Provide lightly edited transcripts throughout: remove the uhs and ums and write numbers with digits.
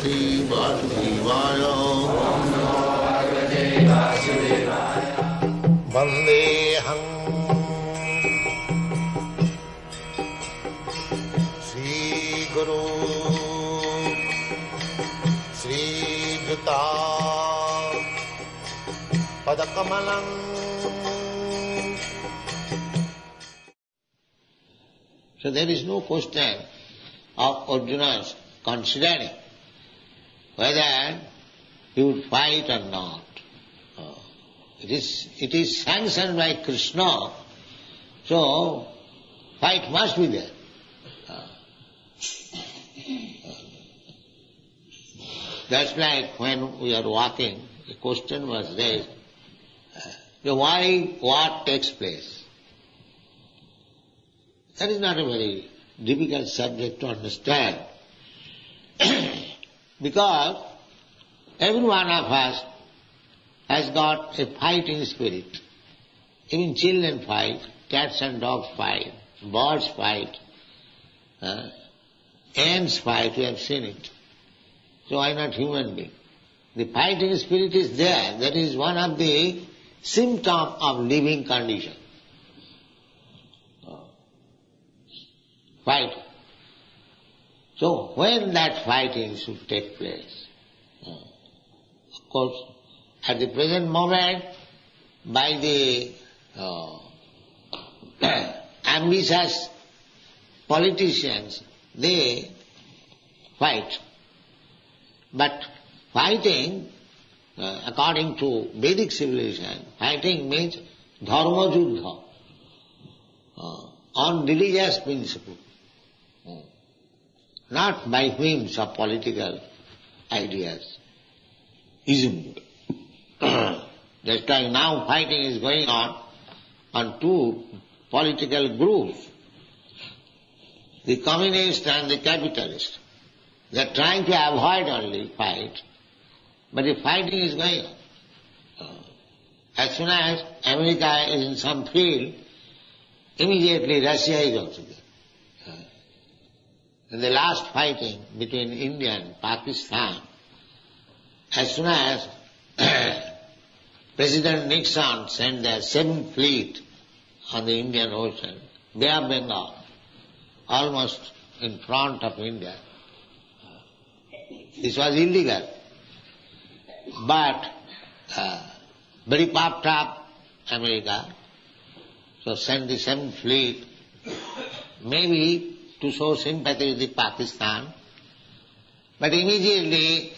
Bhagavate Vasudevaya. Vandeham Sri Guru Sri Juta Padakamalam. So there is no question of Arjuna's considering whether he would fight or not. It is sanctioned by Krishna, so fight must be there. That's like when we are walking, the question was raised, why what takes place? That is not a very difficult subject to understand because every one of us has got a fighting spirit. Even children fight, cats and dogs fight, birds fight, ants fight, we have seen it. So why not human being? The fighting spirit is there. That is one of the symptoms of living condition. Fight. So when that fighting should take place? Of course, at the present moment, by the ambitious politicians, they fight. But fighting, according to Vedic civilization, fighting means dharma juddha, on religious principle. Not by whims of political ideas, ism. Just like now fighting is going on two political groups, the communist and the capitalist. They are trying to avoid only fight, but the fighting is going on. As soon as America is in some field, immediately Russia is also there. In the last fighting between India and Pakistan, as soon as President Nixon sent the 7th Fleet on the Indian Ocean, Bay of Bengal, almost in front of India, this was illegal. But very puffed up America, so sent the 7th Fleet, maybe to show sympathy with Pakistan, but immediately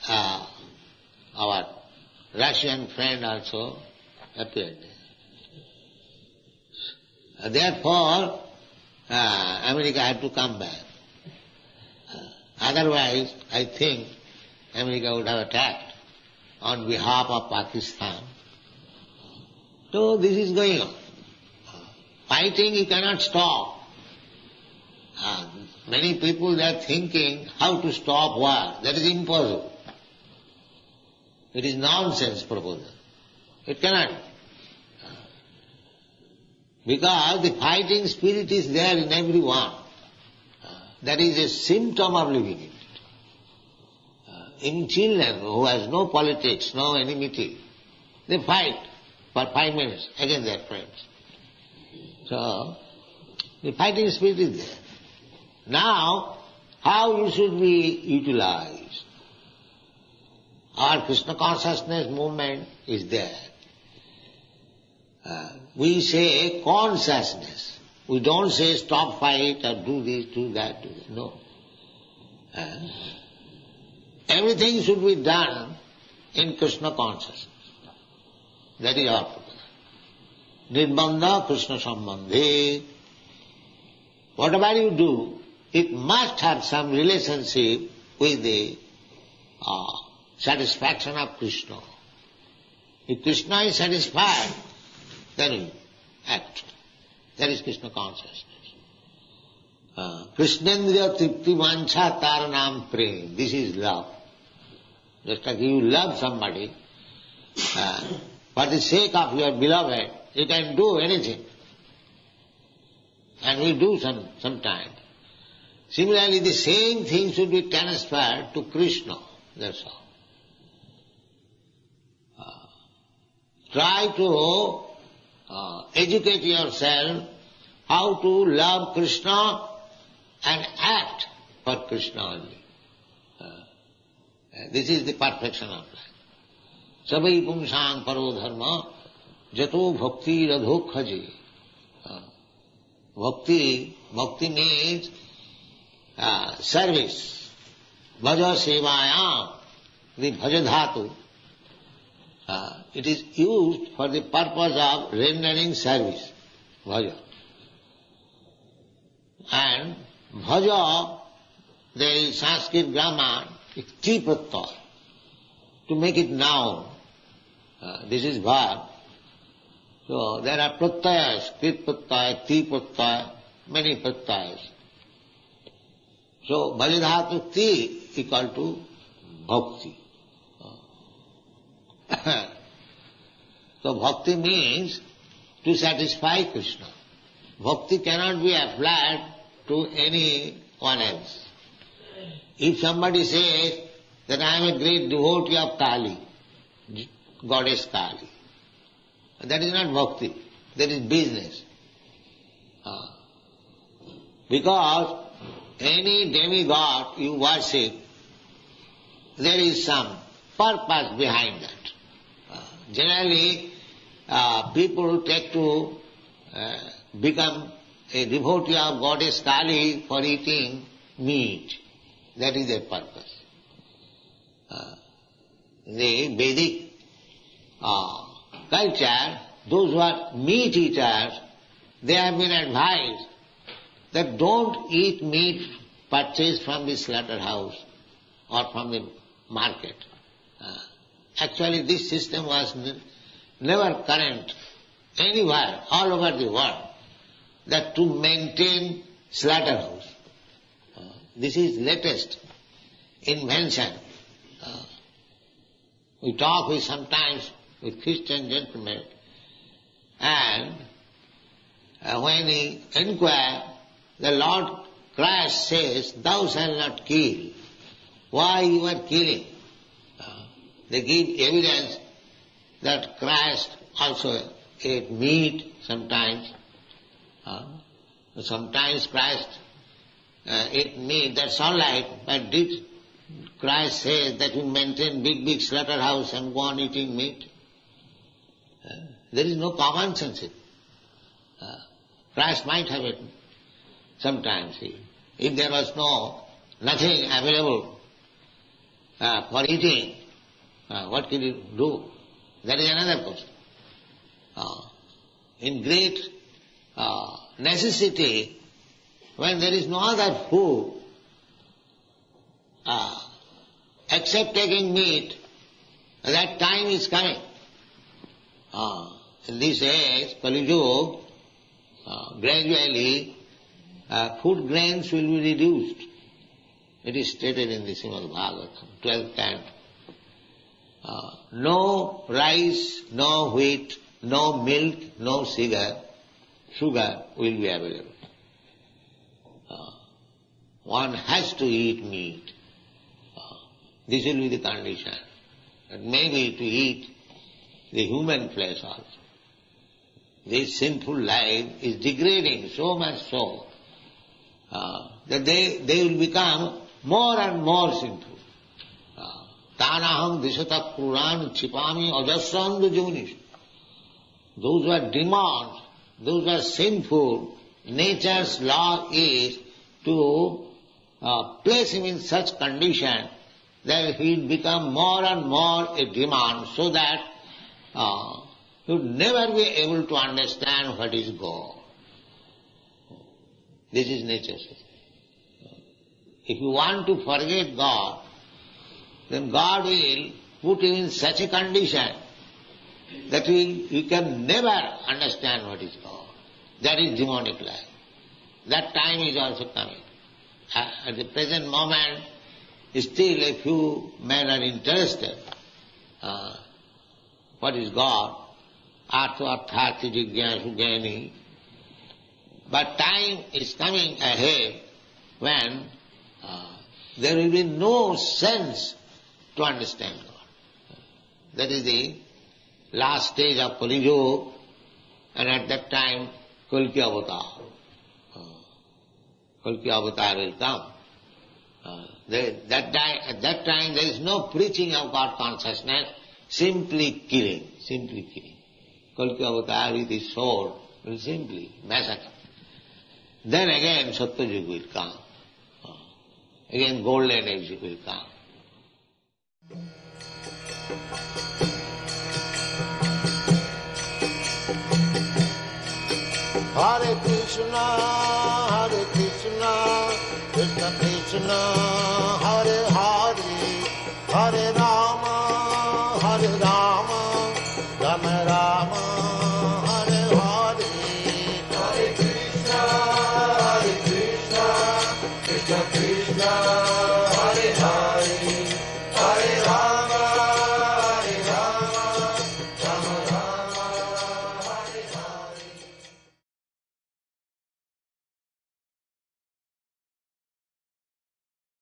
our Russian friend also appeared. Therefore, America had to come back. Otherwise, I think America would have attacked on behalf of Pakistan. So this is going on. Fighting you cannot stop. Many people they are thinking how to stop war. That is impossible. It is nonsense proposal. It cannot. Because the fighting spirit is there in everyone. That is a symptom of living in it. In children who has no politics, no enmity, they fight for 5 minutes against their friends. So, the fighting spirit is there. Now, how it should be utilized? Our Krishna consciousness movement is there. We say consciousness. We don't say stop fight or do this, do that, do that. No. Everything should be done in Krishna consciousness. That is our purpose. Nirbandha Krishna Sambandhe. Whatever you do, it must have some relationship with the satisfaction of Krishna. If Krishna is satisfied, then we act. That is Krishna consciousness. Krishnendriya tripti vancha taranam prem. This is love. Just like you love somebody, for the sake of your beloved, you can do anything. And we do sometimes. Similarly, the same thing should be transferred to Krishna. That's all. Try to educate yourself how to love Krishna and act for Krishna only. This is the perfection of life. Sabai pumsang paro dharma jato bhakti radho khaji. Bhakti means service. Bhaja sevayam, the bhaja dhatu. It is used for the purpose of rendering service. Bhaja. And bhaja, there is Sanskrit grammar, it's ti-pratyaya. To make it noun, this is verb. So there are pratyayas, krit-pratyaya, ti-pratyaya, many pratyayas. So bhajadhatu ti equal to bhakti. So bhakti means to satisfy Krishna. Bhakti cannot be applied to anyone else. If somebody says that I am a great devotee of Kali, goddess Kali, that is not bhakti, that is business. Because any demigod you worship, there is some purpose behind that. Generally, people take to become a devotee of goddess Kali for eating meat. That is their purpose. The Vedic culture, those who are meat eaters, they have been advised that don't eat meat purchased from the slaughterhouse or from the market. Actually, this system was never current anywhere, all over the world, that to maintain slaughterhouse. This is latest invention. We talk sometimes with Christian gentlemen, and when we inquire, the Lord Christ says, "Thou shalt not kill." Why you are killing? They give evidence that Christ also ate meat sometimes. Sometimes Christ ate meat, that's all right, but did Christ say that you maintain big slaughterhouse and go on eating meat? There is no common sense. Christ might have eaten sometimes. If there was nothing available for eating, what can you do? That is another question. In great necessity, when there is no other food, except taking meat, that time is coming. In this age, Kali Yuga, gradually food grains will be reduced. It is stated in the Srimad Bhagavatam, 12th canto. No rice, no wheat, no milk, no sugar will be available. One has to eat meat. This will be the condition. And maybe to eat the human flesh also. This sinful life is degrading so much so that they will become more and more sinful. Tanaham disata puran chipami ajasrandu junish. Those who are demons, those who are sinful, nature's law is to place him in such condition that he will become more and more a demon, so that he will never be able to understand what is God. This is nature's system. If you want to forget God, then God will put you in such a condition that you can never understand what is God. That is demonic life. That time is also coming. At the present moment, still a few men are interested. What is God? Artha arthati jigyasu jnani. But time is coming ahead when there will be no sense to understand God. That is the last stage of Kali Yuga, and at that time Kalki Avatar. Kalki Avatar will come. At that time there is no preaching of God consciousness, simply killing. Kalki Avatar with his sword will simply massacre. Then again Satyayuga will come. Again golden age will come. Hare Krishna, Krishna Krishna, Hare Hare, Hare Rama.